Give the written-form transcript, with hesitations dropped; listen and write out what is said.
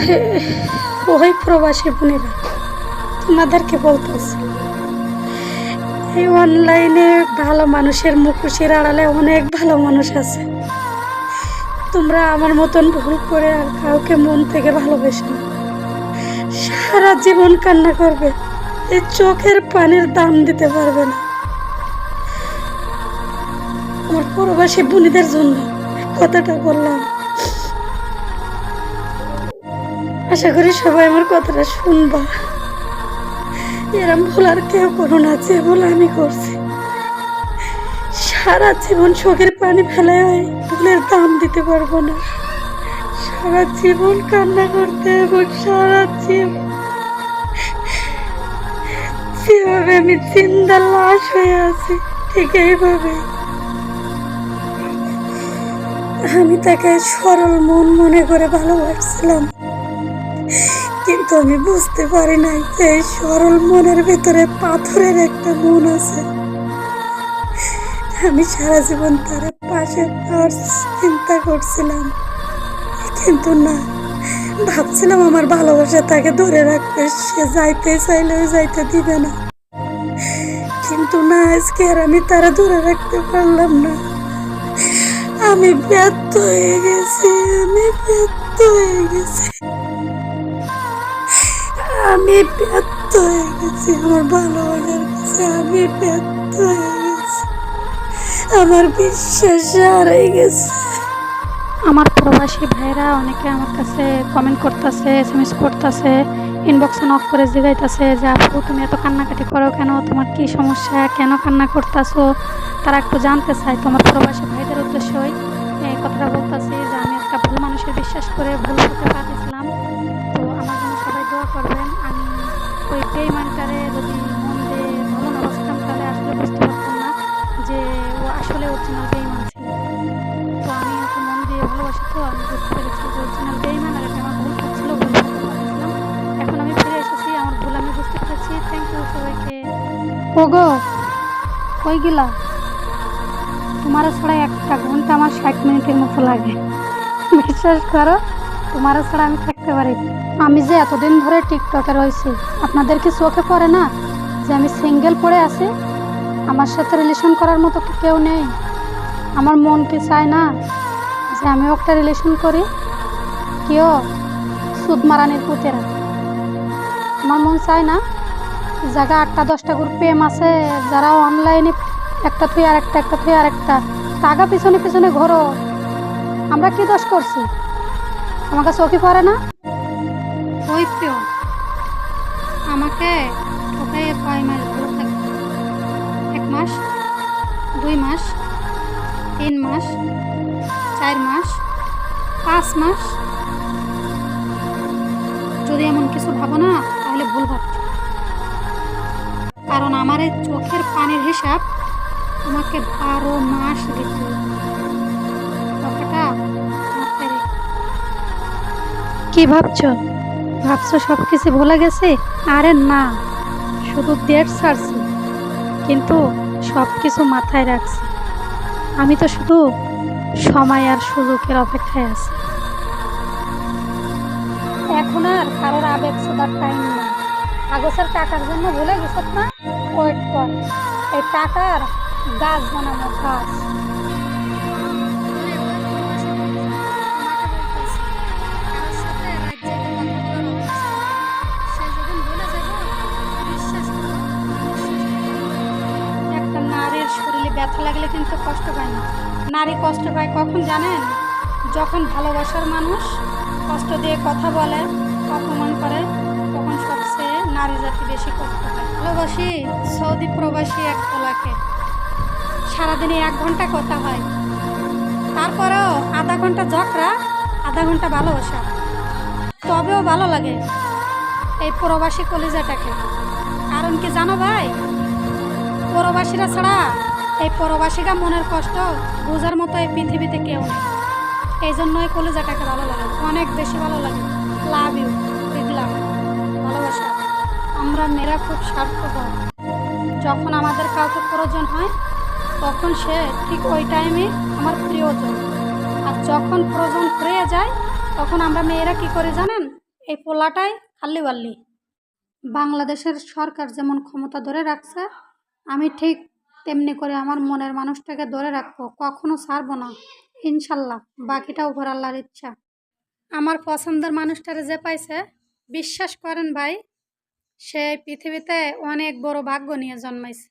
ওই প্রবাসী বোনেরা, তোমাদেরকে বলতেছি, এই অনলাইনে ভালো মানুষের মুখোশের আড়ালে অনেক ভালো মানুষ আছে। তোমরা আমার মতন ভুল করে আর কাউকে মন থেকে ভালোবেসো না। সারা জীবন কান্না করবে, এই চোখের পানির দাম দিতে পারবে না। আমার প্রবাসী বোনেদের জন্য কথাটা বললাম। আশা করি সবাই আমার কথাটা শুনবা। এরম ভুল আর কেউ করো না যে ভুল আমি করছি। সারা জীবন চোখের পানি ফেলে ভুলের দাম দিতে পারবো না। সারা জীবন কান্না করতে এবং সারা জীবন যেভাবে আমি জিন্দা লাশ হয়ে আছি, ঠিক এইভাবে আমি তাকে সরল মন মনে করে ভালোবাসছিলাম। কিন্তু আমি বুঝতে পারি নাই যে এই সরল মনের ভেতরে পাথরের একটা মন আছে। আমি সারা জীবন তার পাশে চিন্তা করছিলাম, কিন্তু না, ভাবছিলাম আমার ভালোবাসা তাকে ধরে রাখবে, সে যাইতে চাইলেও যাইতে দিবে না। কিন্তু না, আজকে আর আমি তারা ধরে রাখতে পারলাম না। আমি ব্যর্থ হয়ে গেছি, আমি ব্যর্থ হয়ে গেছি, আমি ব্যর্থ হয়ে গেছি। আমার ভালোবাসার কাছে আমি ব্যর্থ হয়ে গেছি, আমার বিশ্বাস হারিয়ে গেছে। আমার প্রবাসী ভাইরা অনেকে আমার কাছে কমেন্ট করতেছে, এসএমএস করতেছে, ইনবক্সে নক করে জিগাইতেছে যে আপু তুমি এত কান্নাকাটি করো কেন, তোমার কি সমস্যা, কেন কান্না করতেছো, তারা একটু জানতে চায়। তোমার প্রবাসী ভাইদের উদ্দেশ্যই এই কথাটা বলতেছি যে আমি একটা ভুল মানুষের বিশ্বাস করে ভুল হতে পাঠিয়েছিলাম। তো আমার জন্য সবাই দোয়া করবেন। আমি ওই বেইমানটারে যদি মন দিয়ে ভালো না বাসতাম তাহলে আসলে বুঝতে পারতাম না যে ও আসলে অরিজিনাল বেইমান ছিল। তো আমি ওকে মন দিয়ে ভালোবাসি, তো আমি বুঝতে পেরেছি যে অরিজিনাল বেইমান, আর এটা আমার ভুল করছিল, ভুল করতে পারছিলাম। এখন আমি ফিরে এসেছি, আমার ভুল আমি বুঝতে পেরেছি। থ্যাংক ইউ সবাইকে। ওগো কই গেলা? তোমার ছাড়া একটা ঘন্টা আমার 60 মিনিটের মতো লাগে। বিশ্বাস করো, তোমার ছাড়া আমি থাকতে পারি। আমি যে এতদিন ধরে টিকটকে রয়েছি, আপনাদের কি চোখে পড়ে না যে আমি সিঙ্গেল পড়ে আছি? আমার সাথে রিলেশন করার মতো কি কেউ নেই? আমার মন কি চায় না যে আমিও একটা রিলেশন করি? কেউ সুদ মারানির পুতেরা, আমার মন চায় না? জায়গা 8টা-10টা গ্রুপ প্রেম আছে, যারা অনলাইনে একটা থুই আর একটা, একটা থুই আর একটা, টাকা পিছনে পিছনে ঘোরো। আমরা কি দোষ করছি? আমাকে চোখে পড়ে না? ওই প্রিয়, আমাকে ঠকাই কয় মাস ভালো থাকবে? 1 মাস, 2 মাস, 3 মাস, 4 মাস, 5 মাস? যদি এমন কিছু ভাবো না তাহলে ভুল ভাবছো। কারণ আমার এই চোখের পানির হিসাব তোমাকে 12 মাস দিতে হবে। কথাটা মাথায় রেখো। কি ভাবছো? ভাবছো সব কিছু ভুলে গেছে? আরে না, শুধু ডেট ছাড়ছি, কিন্তু সব কিছু মাথায় রাখছি। আমি তো শুধু সময় আর সুযোগের অপেক্ষায় আছি। এখন আর কারোর আবেগ শোধার টাইম নেই। কাগজের টাকার জন্য ভুলে গেছ না? ওয়েট কর, এই টাকার গাছ বানানো, গাছ। একটা নারীর শরীরে ব্যথা লাগলে কিন্তু কষ্ট পায় না। নারী কষ্ট পায় কখন জানেন? যখন ভালোবাসার মানুষ কষ্ট দিয়ে কথা বলে, অপমান করে, তখন সবচেয়ে নারী জাতি বেশি কষ্ট পায়। ভালোবাসি সৌদি প্রবাসী এক তোলাকে, সারাদিনে 1 ঘন্টা কথা হয়, তারপরেও আধা ঘন্টা ঝগড়া, আধা ঘন্টা ভালোবাসা, তবেও ভালো লাগে এই প্রবাসী কলিজাটাকে। কারণ কি জানো ভাই? প্রবাসীরা ছাড়া এই প্রবাসীরা মনের কষ্ট বোঝার মতো এই পৃথিবীতে কেউ নেই। এই জন্যই কলিজাটাকে ভালো লাগে, অনেক বেশি ভালো লাগে। লাভ ইউ, দেখলাম ভালোবাসা। আমরা মেয়েরা খুব স্বার্থপর। যখন আমাদের কাউকে প্রয়োজন হয় তখন সে ঠিক ওই টাইমে আমার প্রিয়জন, আর যখন প্রয়োজন হয়ে যায় তখন আমরা মেয়েরা কি করে জানেন? এই পোলাটাই খাল্লি বাল্লি। বাংলাদেশের সরকার যেমন ক্ষমতা ধরে রাখছে, আমি ঠিক তেমনি করে আমার মনের মানুষটাকে ধরে রাখবো, কখনো ছাড়বো না ইনশাল্লাহ। বাকিটা উপর আল্লাহর ইচ্ছা। আমার পছন্দের মানুষটারে যে পাইছে, বিশ্বাস করেন ভাই, সে পৃথিবীতে অনেক বড় ভাগ্য নিয়ে জন্মাইছে।